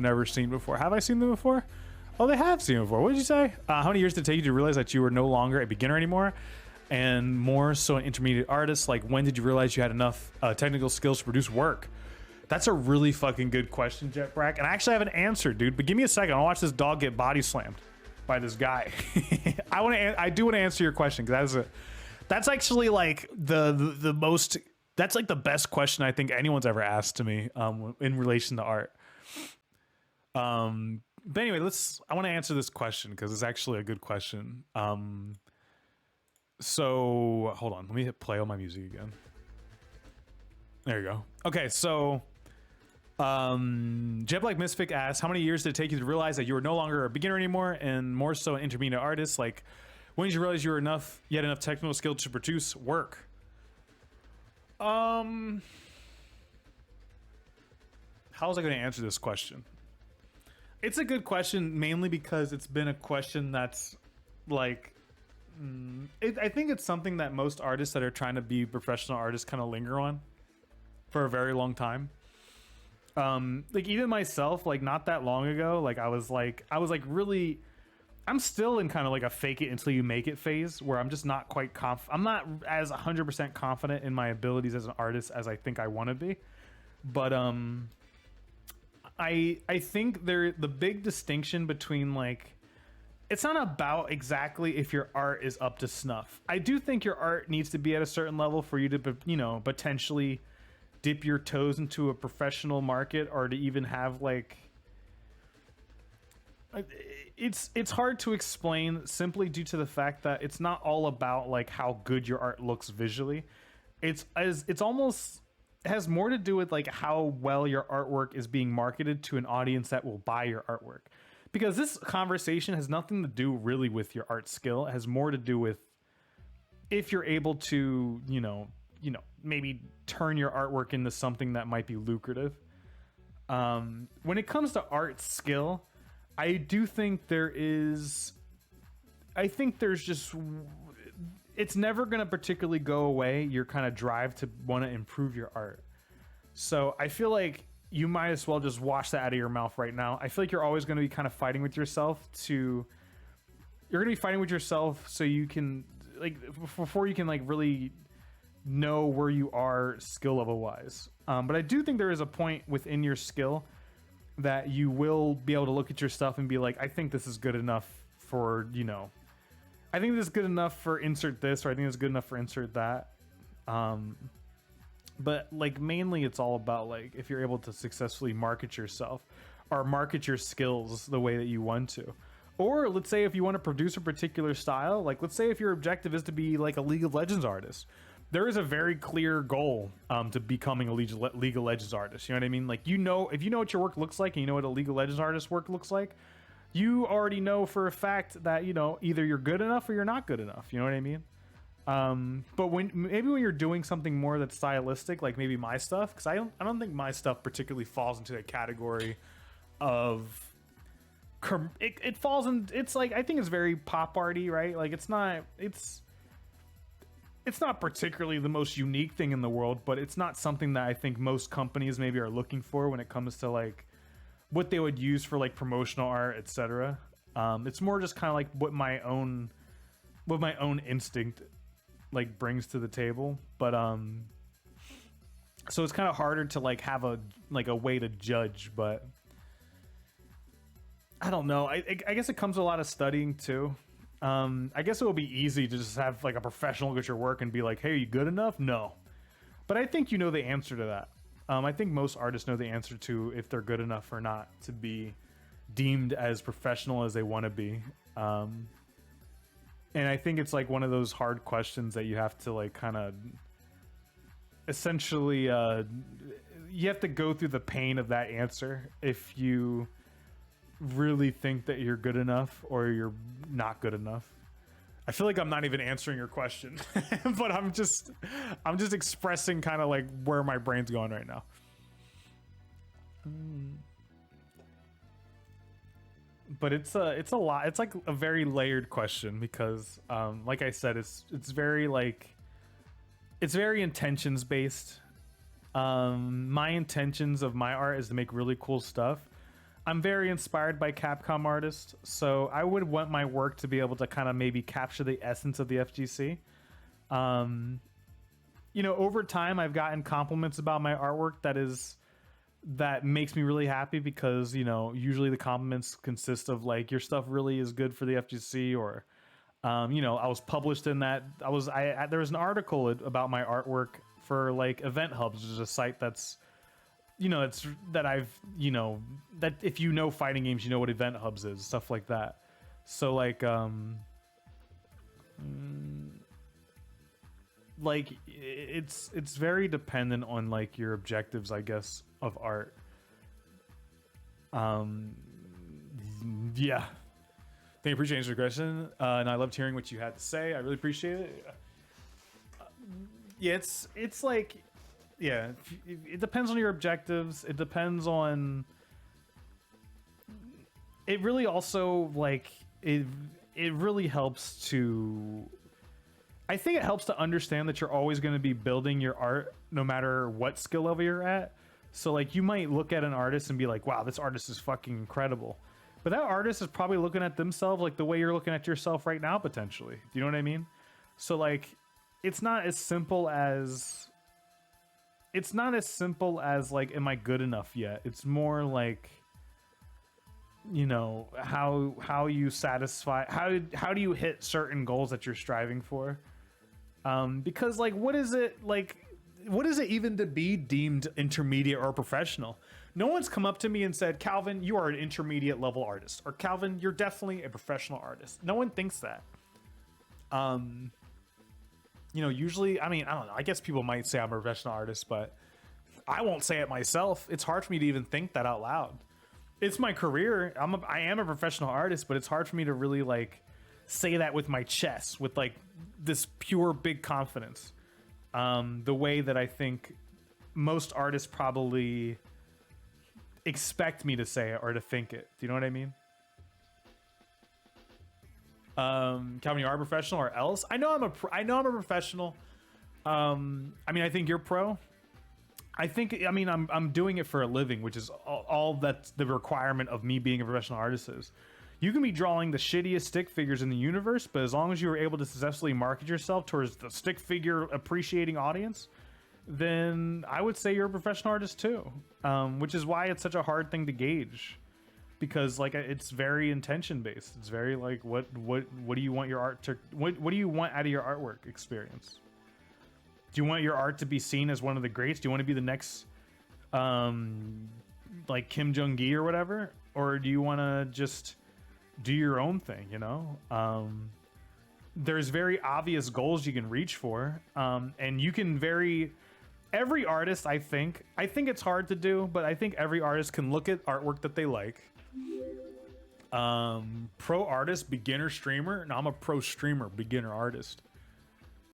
never seen before. Have I seen them before? Oh, they have seen them before. What did you say? How many years did it take you to realize that you were no longer a beginner anymore and more so an intermediate artist? Like, when did you realize you had enough technical skills to produce work? That's a really fucking good question, Jetbrack. And I actually have an answer, dude. But give me a second. I'll watch this dog get body slammed by this guy. I do want to answer your question because that's actually like the most. That's like the best question I think anyone's ever asked to me in relation to art. But anyway, I want to answer this question because it's actually a good question. So hold on, let me hit play on my music again. There you go. Okay, so Jet Black Misfit asks, how many years did it take you to realize that you were no longer a beginner anymore and more so an intermediate artist? Like, when did you realize you had enough technical skill to produce work? How was I going to answer this question? It's a good question, mainly because it's been a question that's like, I think it's something that most artists that are trying to be professional artists kind of linger on for a very long time. Like even myself, like not that long ago, like I was like really, I'm still in kind of like a fake it until you make it phase where I'm just not quite I'm not as 100% confident in my abilities as an artist as I think I want to be. But I think the big distinction between like, it's not about exactly if your art is up to snuff. I do think your art needs to be at a certain level for you to, you know, potentially dip your toes into a professional market or to even have like, it's hard to explain simply due to the fact that it's not all about like how good your art looks visually. It's almost has more to do with like how well your artwork is being marketed to an audience that will buy your artwork. Because this conversation has nothing to do really with your art skill. It has more to do with if you're able to, you know, maybe turn your artwork into something that might be lucrative. When it comes to art skill, I do think there's just, it's never going to particularly go away, your kind of drive to want to improve your art. So I feel like you might as well just wash that out of your mouth right now. I feel like you're always going to be kind of fighting with yourself so you can like, before you can like really know where you are skill level wise. But I do think there is a point within your skill that you will be able to look at your stuff and be like, I think this is good enough for, you know, I think this is good enough for insert this, or I think it's good enough for insert that. But like mainly it's all about like if you're able to successfully market yourself or market your skills the way that you want to. Or let's say if you want to produce a particular style, like let's say if your objective is to be like a League of Legends artist, there is a very clear goal to becoming a League of Legends artist. You know what I mean? Like, you know, if you know what your work looks like and you know what a League of Legends artist work looks like, you already know for a fact that, you know, either you're good enough or you're not good enough. You know what I mean? But when you're doing something more that's stylistic, like maybe my stuff, because I don't think my stuff particularly falls into a category of it falls in, it's like, I think it's very pop arty, right? Like it's not particularly the most unique thing in the world, but it's not something that I think most companies maybe are looking for when it comes to like what they would use for like promotional art, etc. It's more just kind of like what my own instinct like brings to the table. But so it's kind of harder to like have a way to judge, but I don't know. I guess it comes with a lot of studying too. I guess it will be easy to just have like a professional look at your work and be like, hey, are you good enough? No. But I think you know the answer to that. I think most artists know the answer to if they're good enough or not to be deemed as professional as they want to be. And I think it's like one of those hard questions that you have to like kind of essentially, you have to go through the pain of that answer if you really think that you're good enough or you're not good enough. I feel like I'm not even answering your question, but I'm just expressing kind of like where my brain's going right now. But it's a lot. It's like a very layered question because, like I said, it's very intentions based. My intentions of my art is to make really cool stuff. I'm very inspired by Capcom artists, so I would want my work to be able to kind of maybe capture the essence of the FGC. You know, over time, I've gotten compliments about my artwork that makes me really happy because, you know, usually the compliments consist of like, your stuff really is good for the FGC, or you know, I was published in that. There was an article about my artwork for like Event Hubs, which is a site that's, you know, it's that I've, you know, that if you know fighting games, you know what Event Hubs is, stuff like that. So like it's very dependent on like your objectives, I guess, of art. Yeah. Thank you, appreciate your question, and I loved hearing what you had to say. I really appreciate it. Yeah, it's like, yeah, it depends on your objectives. It depends on. It really also like it really helps to. I think it helps to understand that you're always going to be building your art no matter what skill level you're at. So like you might look at an artist and be like, wow, this artist is fucking incredible. But that artist is probably looking at themselves like the way you're looking at yourself right now, potentially. Do you know what I mean? So like, it's not as simple as like, am I good enough yet? It's more like, you know, how you satisfy, how do you hit certain goals that you're striving for? Because like, what is it even to be deemed intermediate or professional? No one's come up to me and said, Calvin, you are an intermediate level artist, or Calvin, you're definitely a professional artist. No one thinks that. You know, usually, I mean, I don't know, I guess people might say I'm a professional artist, but I won't say it myself. It's hard for me to even think that out loud. It's my career. I am a professional artist, but it's hard for me to really like say that with my chest, with like this pure big confidence. The way that I think most artists probably expect me to say it or to think it. Do you know what I mean? Calvin, you are a professional or else? I know I'm a professional. I mean, I think you're pro. I mean, I'm doing it for a living, which is all that's the requirement of me being a professional artist is. You can be drawing the shittiest stick figures in the universe, but as long as you were able to successfully market yourself towards the stick figure appreciating audience, then I would say you're a professional artist too. Which is why it's such a hard thing to gauge, because like it's very intention based. It's very like what do you want your art to what do you want out of your artwork experience? Do you want your art to be seen as one of the greats? Do you want to be the next like Kim Jong-gi or whatever, or do you want to just do your own thing? You know, there's very obvious goals you can reach for, and you can every artist, I think it's hard to do, but I think every artist can look at artwork that they like. Pro artist, beginner streamer, and I'm a pro streamer, beginner artist.